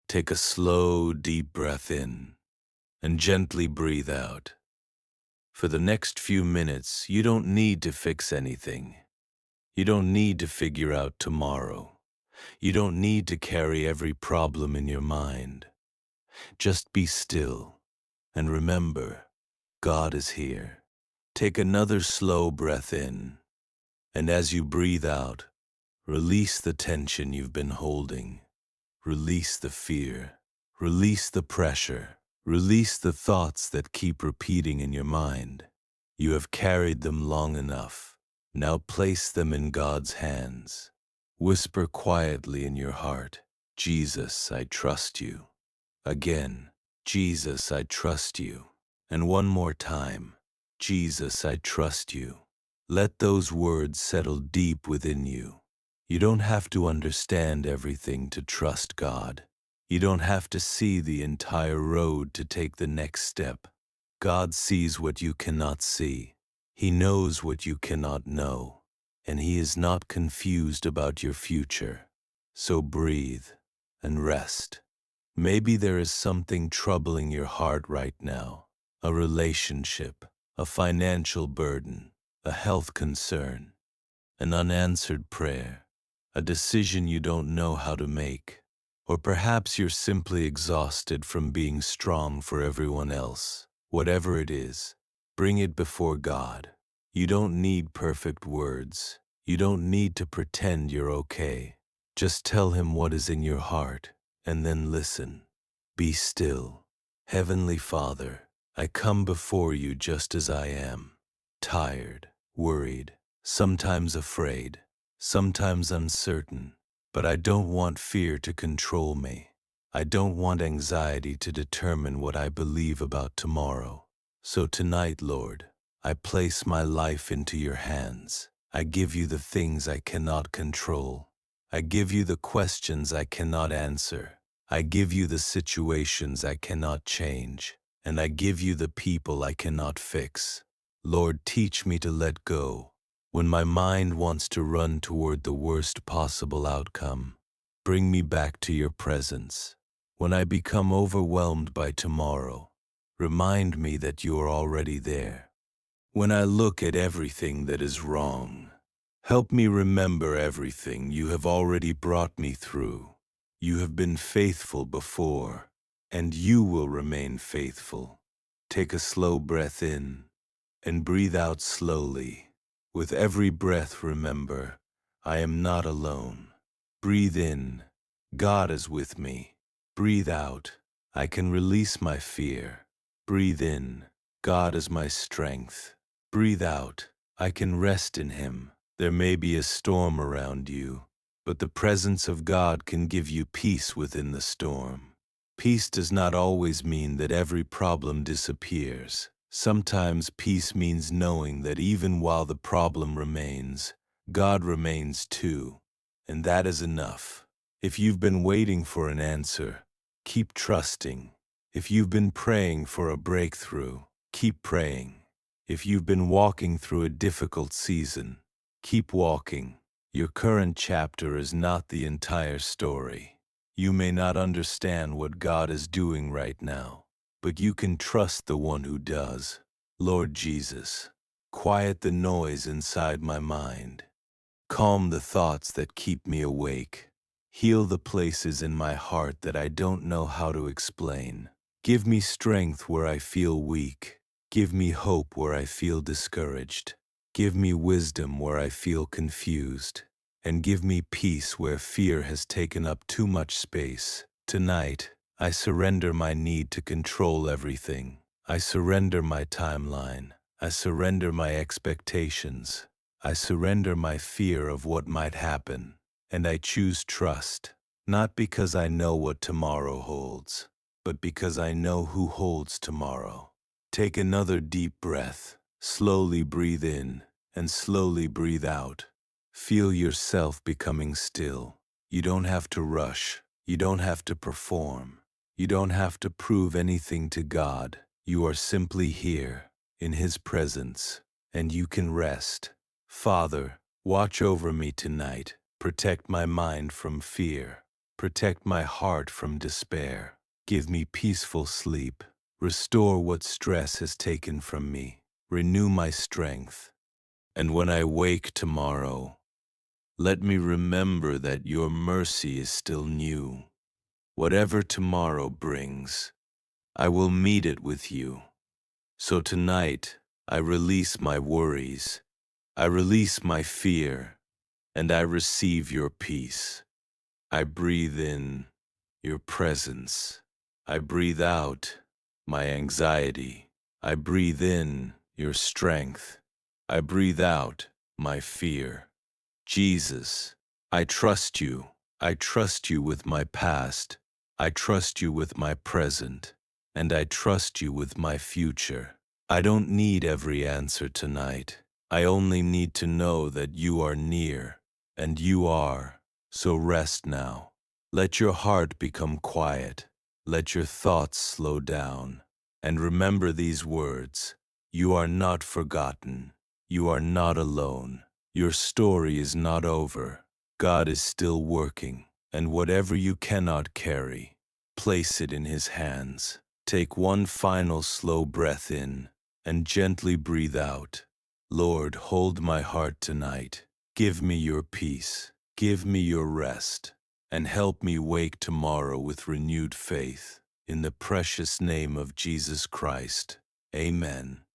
Take a slow, deep breath in and gently breathe out. For the next few minutes, you don't need to fix anything. You don't need to figure out tomorrow. You don't need to carry every problem in your mind. Just be still and remember, God is here. Take another slow breath in, and as you breathe out, release the tension you've been holding. Release the fear. Release the pressure. Release the thoughts that keep repeating in your mind. You have carried them long enough. Now place them in God's hands. Whisper quietly in your heart, Jesus, I trust you. Again, Jesus, I trust you. And one more time, Jesus, I trust you. Let those words settle deep within you. You don't have to understand everything to trust God. You don't have to see the entire road to take the next step. God sees what you cannot see. He knows what you cannot know. And He is not confused about your future. So breathe and rest. Maybe there is something troubling your heart right now. A relationship, a financial burden, a health concern, an unanswered prayer, a decision you don't know how to make. Or perhaps you're simply exhausted from being strong for everyone else. Whatever it is, bring it before God. You don't need perfect words. You don't need to pretend you're okay. Just tell Him what is in your heart, and then listen. Be still. Heavenly Father, I come before you just as I am. Tired, worried, sometimes afraid, sometimes uncertain. But I don't want fear to control me. I don't want anxiety to determine what I believe about tomorrow. So tonight, Lord, I place my life into your hands. I give you the things I cannot control. I give you the questions I cannot answer. I give you the situations I cannot change. And I give you the people I cannot fix. Lord, teach me to let go. When my mind wants to run toward the worst possible outcome, bring me back to your presence. When I become overwhelmed by tomorrow, remind me that you are already there. When I look at everything that is wrong, help me remember everything you have already brought me through. You have been faithful before, and you will remain faithful. Take a slow breath in and breathe out slowly. With every breath, remember, I am not alone. Breathe in, God is with me. Breathe out, I can release my fear. Breathe in, God is my strength. Breathe out, I can rest in Him. There may be a storm around you, but the presence of God can give you peace within the storm. Peace does not always mean that every problem disappears. Sometimes peace means knowing that even while the problem remains, God remains too, and that is enough. If you've been waiting for an answer, keep trusting. If you've been praying for a breakthrough, keep praying. If you've been walking through a difficult season, keep walking. Your current chapter is not the entire story. You may not understand what God is doing right now, but you can trust the one who does. Lord Jesus, quiet the noise inside my mind. Calm the thoughts that keep me awake. Heal the places in my heart that I don't know how to explain. Give me strength where I feel weak. Give me hope where I feel discouraged. Give me wisdom where I feel confused. And give me peace where fear has taken up too much space. Tonight, I surrender my need to control everything. I surrender my timeline. I surrender my expectations. I surrender my fear of what might happen. And I choose trust, not because I know what tomorrow holds, but because I know who holds tomorrow. Take another deep breath. Slowly breathe in and slowly breathe out. Feel yourself becoming still. You don't have to rush. You don't have to perform. You don't have to prove anything to God. You are simply here, in His presence, and you can rest. Father, watch over me tonight. Protect my mind from fear. Protect my heart from despair. Give me peaceful sleep. Restore what stress has taken from me. Renew my strength. And when I wake tomorrow, let me remember that your mercy is still new. Whatever tomorrow brings, I will meet it with you. So tonight, I release my worries. I release my fear, and I receive your peace. I breathe in your presence. I breathe out my anxiety. I breathe in your strength. I breathe out my fear. Jesus, I trust you. I trust you with my past. I trust you with my present. And I trust you with my future. I don't need every answer tonight. I only need to know that you are near, and you are. So rest now. Let your heart become quiet. Let your thoughts slow down. And remember these words. You are not forgotten. You are not alone. Your story is not over. God is still working, and whatever you cannot carry, place it in His hands. Take one final slow breath in and gently breathe out. Lord, hold my heart tonight. Give me your peace. Give me your rest, and help me wake tomorrow with renewed faith. In the precious name of Jesus Christ. Amen.